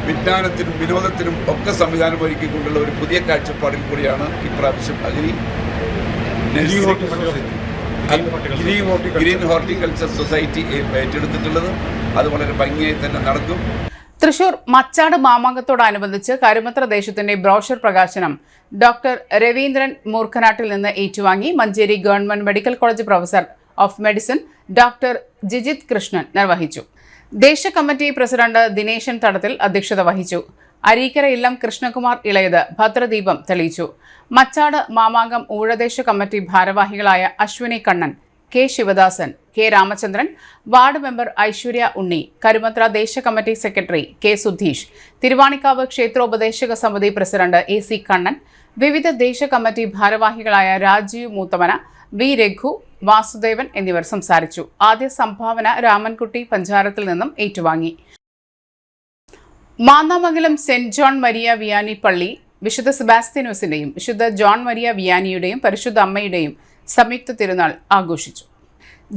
വിജ്ഞാനത്തിനും വിനോദത്തിനും ഒക്കെ സംവിധാനം ഒരുക്കിക്കൊണ്ടുള്ള ഒരു പുതിയ കാഴ്ചപ്പാടിൽ കൂടിയാണ് ഇപ്രാവശ്യം ഗ്രീൻ ഹോർട്ടിക്കൾച്ചർ സൊസൈറ്റി ഏറ്റെടുത്തിട്ടുള്ളത്. അത് വളരെ ഭംഗിയായി തന്നെ നടക്കും. തൃശൂർ മച്ചാട് മാമാങ്കത്തോടനുബന്ധിച്ച് കരുമത്ര ദേശത്തിന്റെ ബ്രോഷർ പ്രകാശനം ഡോക്ടർ രവീന്ദ്രൻ മൂർഖനാട്ടിൽ നിന്ന് ഏറ്റുവാങ്ങി Manjeri government medical college professor of medicine doctor Jijith Krishnan നിർവഹിച്ചു. ദേശ കമ്മിറ്റി പ്രസിഡന്റ് ദിനേശൻ തടത്തിൽ അധ്യക്ഷത വഹിച്ചു. അരീക്കര ഇല്ലം കൃഷ്ണകുമാർ ഇളയത് ഭദ്രദീപം തെളിയിച്ചു. മച്ചാട് മാമാങ്കം ഊഴദേശ കമ്മിറ്റി ഭാരവാഹികളായ Ashwini Kannan, K Sivadasan, K Ramachandran, ward member Aishwarya Unni, Karumathra ദേശ committee secretary K Sudheesh, Thiruvanikkavu ക്ഷേത്രോപദേശക സമിതി പ്രസിഡന്റ് AC കണ്ണൻ, വിവിധ ദേശ കമ്മിറ്റി ഭാരവാഹികളായ രാജീവ് മൂത്തമന, V രഘു, വാസുദേവൻ എന്നിവർ സംസാരിച്ചു. ആദ്യ സംഭാവന രാമൻകുട്ടി പഞ്ചാരത്തിൽ നിന്നും ഏറ്റുവാങ്ങി. Mannamangalam saint John Maria Vianney പള്ളി വിശുദ്ധ സെബാസ്ത്യാനോസിന്റെയും വിശുദ്ധ ജോൺ മരിയ വിയാനിയുടെയും പരിശുദ്ധ അമ്മയുടെയും സംയുക്ത തിരുനാൾ ആഘോഷിച്ചു.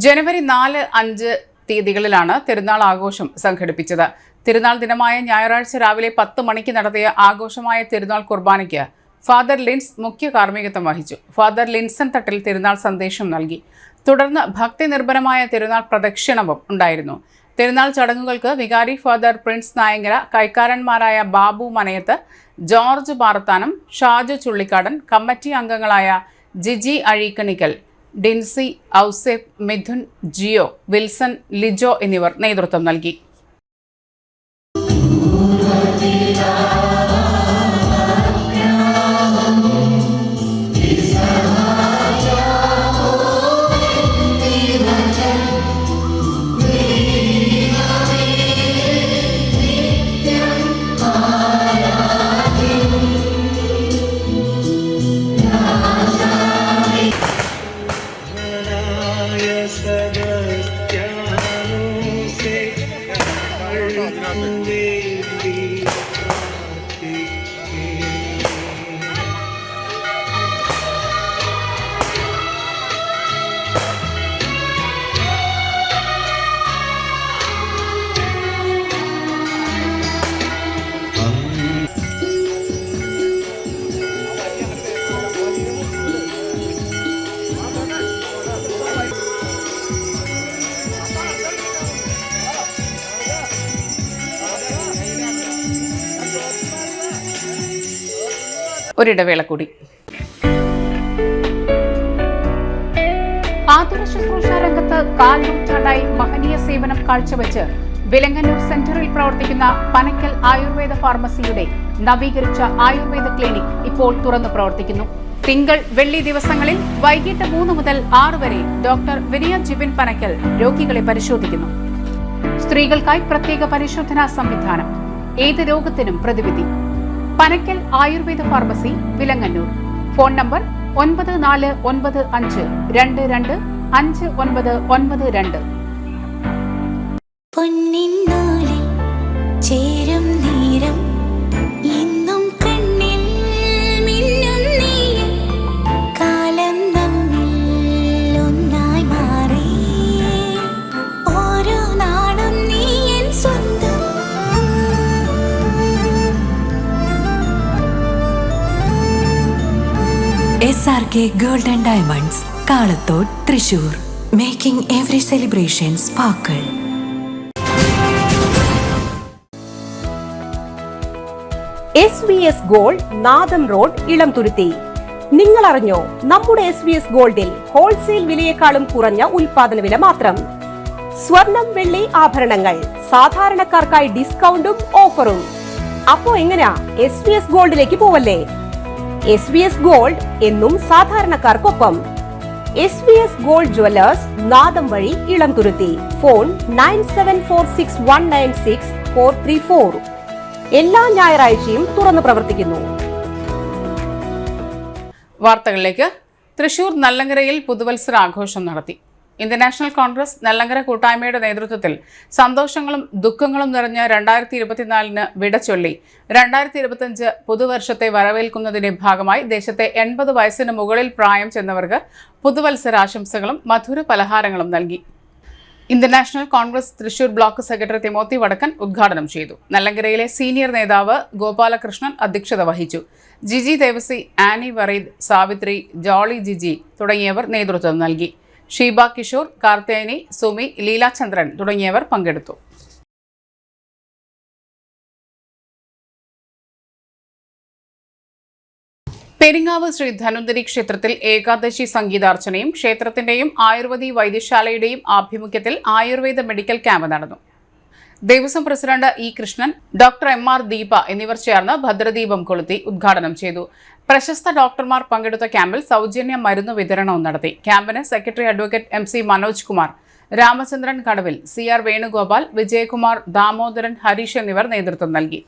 ജനുവരി 4, 5 തീയതികളിലാണ് തിരുനാൾ ആഘോഷം സംഘടിപ്പിച്ചത്. തിരുനാൾ ദിനമായ ഞായറാഴ്ച രാവിലെ 10 മണിക്ക് നടത്തിയ ആഘോഷമായ തിരുനാൾ കുർബാനയ്ക്ക് ഫാദർ ലിൻസ് മുഖ്യ കാർമ്മികത്വം വഹിച്ചു. ഫാദർ ലിൻസൺ തട്ടിൽ തിരുനാൾ സന്ദേശം നൽകി. തുടർന്ന് ഭക്തി നിർഭരമായ തിരുനാൾ പ്രദക്ഷിണവും ഉണ്ടായിരുന്നു. തിരുനാൾ ചടങ്ങുകൾക്ക് വികാരി ഫാദർ പ്രിൻസ് നായങ്കര, കൈക്കാരന്മാരായ ബാബു മനയത്ത്, ജോർജ് പാറത്താനം, ഷാജു ചുള്ളിക്കാടൻ, കമ്മിറ്റി അംഗങ്ങളായ ജിജി അഴീക്കണിക്കൽ, ഡിൻസി, ഔസേഫ്, മിഥുൻ, ജിയോ, വിൽസൺ, ലിജോ എന്നിവർ നേതൃത്വം നൽകി. ഒരിടവേള കൂടി. ആതുര ശുശ്രൂഷ രംഗത്ത് സംസ്ഥാനത്ത് 4 നൂറ്റാണ്ടായി മഹനീയ സേവനം കാഴ്ചവെച്ച് വിലങ്ങന്നൂർ സെന്ററിൽ പ്രവർത്തിക്കുന്ന പനക്കൽ ആയുർവേദ ഫാർമസിയുടെ നവീകരിച്ച ആയുർവേദ ക്ലിനിക് ഇപ്പോൾ തുറന്നു പ്രവർത്തിക്കുന്നു. തിങ്കൾ, വെള്ളി ദിവസങ്ങളിൽ വൈകിട്ട് 3 മുതൽ 6 വരെ ഡോക്ടർ വിനയ ജിബിൻ പനക്കൽ രോഗികളെ പരിശോധിക്കുന്നു. സ്ത്രീകൾക്കായി പ്രത്യേക പരിശോധനാ സംവിധാനം, ഏത് രോഗത്തിനും പ്രതിവിധി. Panakkal Ayurveda pharmacy, Vilangannur. Phone number 9495225992. പൊന്നിന്നൂലിൽ ചേരും നേരം ഇന്നും കണ്ണിൽ മിന്നും നീയും കാലം നമ്മിൽ ഒന്നായി മാറി ഓരോ നാടും നീ എൻ സ്വന്തം. SRK Gold and Diamonds, Kalathode, Thrissur. Making every celebration sparkle. SBS gold, നാദം റോഡ്, ഇളംതുരുത്തി. നിങ്ങൾ അറിഞ്ഞോ, നമ്മുടെ SBS ഗോൾഡിൽ ഹോൾസെയിൽ വിലയേക്കാളും കുറഞ്ഞ ഉൽപാദന വില മാത്രം. സ്വർണം, വെള്ളി ആഭരണങ്ങൾ സാധാരണക്കാർക്കായി ഡിസ്കൗണ്ടും ഓഫറും. അപ്പോ എങ്ങനെയാ SBS ഗോൾഡിലേക്ക് പോവല്ലേ? SBS ഗോൾഡ് എന്നും സാധാരണക്കാർക്കൊപ്പം. SBS ഗോൾഡ് ജ്വല്ലേഴ്സ്, നാദം വഴി, ഇളംതുരുത്തി. ഫോൺ 9746196434. എല്ലാ ഞായറാഴ്ചയും തുറന്നു പ്രവർത്തിക്കുന്നു. വാർത്തകളിലേക്ക്. തൃശൂർ നല്ലങ്കരയിൽ പുതുവത്സര ആഘോഷം നടത്തി. ഇന്ത്യൻ നാഷണൽ കോൺഗ്രസ് നല്ലങ്കര കൂട്ടായ്മയുടെ നേതൃത്വത്തിൽ സന്തോഷങ്ങളും ദുഃഖങ്ങളും നിറഞ്ഞ 2024 വിട ചൊല്ലി 2025 പുതുവർഷത്തെ വരവേൽക്കുന്നതിന്റെ ഭാഗമായി ദേശത്തെ 80 വയസ്സിന് മുകളിൽ പ്രായം ചെന്നവർക്ക് പുതുവത്സരാശംസകളും മധുര പലഹാരങ്ങളും നൽകി. Indian national Congress Thrissur block secretary Timothy വടക്കൻ ഉദ്ഘാടനം ചെയ്തു. നല്ലങ്കരയിലെ സീനിയർ നേതാവ് ഗോപാലകൃഷ്ണൻ അധ്യക്ഷത വഹിച്ചു. ജിജി ദേവസി, ആനി വറീദ്, സാവിത്രി, ജോളി ജിജി തുടങ്ങിയവർ നേതൃത്വം നൽകി. ഷീബ കിഷോർ, കാർത്തേനി, സുമി, ലീലാചന്ദ്രൻ തുടങ്ങിയവർ പങ്കെടുത്തു. പെരിങ്ങാവ് ശ്രീ ധന്വന്തരി ക്ഷേത്രത്തിൽ ഏകാദശി സംഗീതാർച്ചനയും ക്ഷേത്രത്തിന്റെയും ആയുർവേദി വൈദ്യശാലയുടെയും ആഭിമുഖ്യത്തിൽ ആയുർവേദ മെഡിക്കൽ ക്യാമ്പ് നടന്നു. Devaswom president E Krishnan, doctor MR Deepa എന്നിവർ ചേർന്ന് ഭദ്രദീപം കൊളുത്തി ഉദ്ഘാടനം ചെയ്തു. പ്രശസ്ത ഡോക്ടർമാർ പങ്കെടുത്ത ക്യാമ്പിൽ സൗജന്യ മരുന്ന് വിതരണവും നടത്തി. ക്യാമ്പിന് secretary advocate MC Manoj Kumar, Ramachandran കടവിൽ, CR വേണുഗോപാൽ, വിജയകുമാർ, ദാമോദരൻ, ഹരീഷ് എന്നിവർ നേതൃത്വം നൽകി.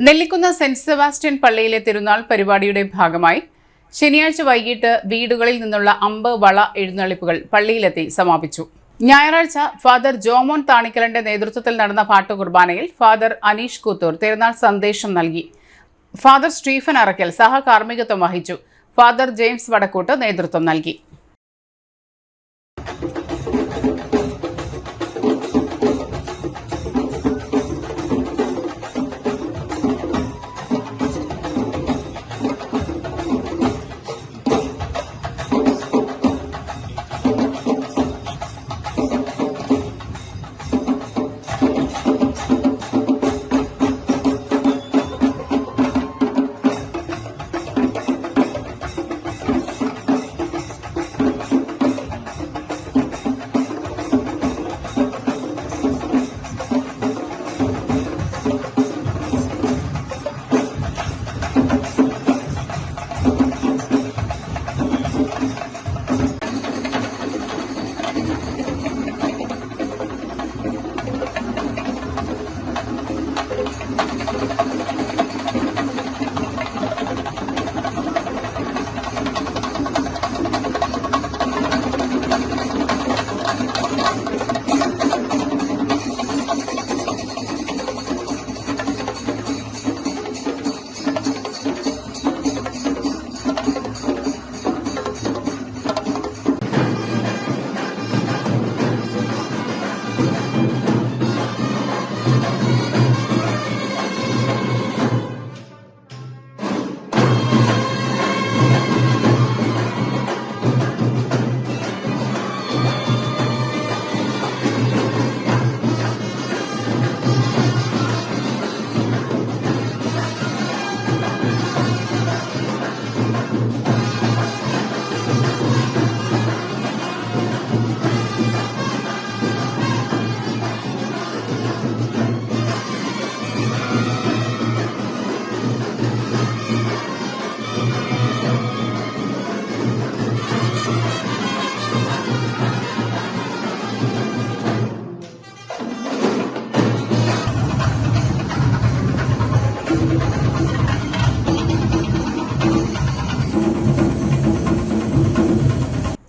നെല്ലിക്കുന്ന് സെന്റ് സെബാസ്റ്റ്യൻ പള്ളിയിലെ തിരുനാൾ പരിപാടിയുടെ ഭാഗമായി ശനിയാഴ്ച വൈകിട്ട് വീടുകളിൽ നിന്നുള്ള അമ്പ് വള എഴുന്നള്ളിപ്പുകൾ പള്ളിയിലെത്തി സമാപിച്ചു. ഞായറാഴ്ച ഫാദർ ജോമോൻ താണിക്കലിന്റെ നേതൃത്വത്തിൽ നടന്ന പാട്ടുകുർബാനയിൽ ഫാദർ അനീഷ് കൂത്തൂർ തിരുനാൾ സന്ദേശം നൽകി. ഫാദർ സ്റ്റീഫൻ അറക്കൽ സഹകാർമ്മികത്വം വഹിച്ചു. ഫാദർ ജെയിംസ് വടക്കൂട്ട് നേതൃത്വം നൽകി.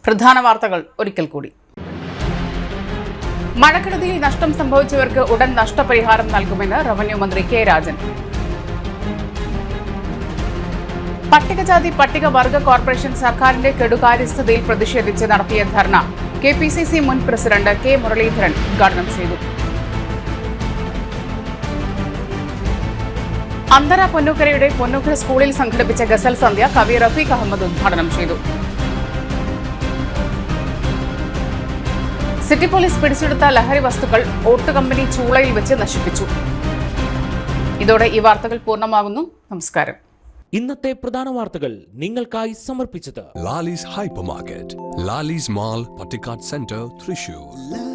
പ്രധാന വാർത്തകൾ ഒരിക്കൽ കൂടി. മഴക്കെടുതിയിൽ നഷ്ടം സംഭവിച്ചവർക്ക് ഉടൻ നഷ്ടപരിഹാരം നൽകുമെന്ന് റവന്യൂ മന്ത്രി കെ രാജൻ. പട്ടികജാതി പട്ടികവർഗ കോർപ്പറേഷൻ സർക്കാരിന്റെ കെടുകാര്യസ്ഥതയിൽ പ്രതിഷേധിച്ച് നടത്തിയ ധർണ KPCC മുൻ പ്രസിഡന്റ് കെ മുരളീധരൻ ഉദ്ഘാടനം ചെയ്തു. അന്തര പൊന്നൂക്കരയുടെ പൊന്നൂക്കര സ്കൂളിൽ സംഘടിപ്പിച്ച ഗസൽ സന്ധ്യ കവി റഫീഖ് അഹമ്മദ് ഉദ്ഘാടനം ചെയ്തു. സിറ്റി പോലീസ് പിടിച്ചെടുത്ത ലഹരി വസ്തുക്കൾ ഓട്ട് കമ്പനി ചൂളയിൽ വെച്ച് നശിപ്പിച്ചു. ഇതോടെ ഈ വാർത്തകൾ പൂർണ്ണമാകുന്നു. നമസ്കാരം. ഇന്നത്തെ പ്രധാന വാർത്തകൾ നിങ്ങൾക്കായി സമർപ്പിച്ചത് Lali's Hypermarket, Lali's Mall, Pattikat Center, Thrissur.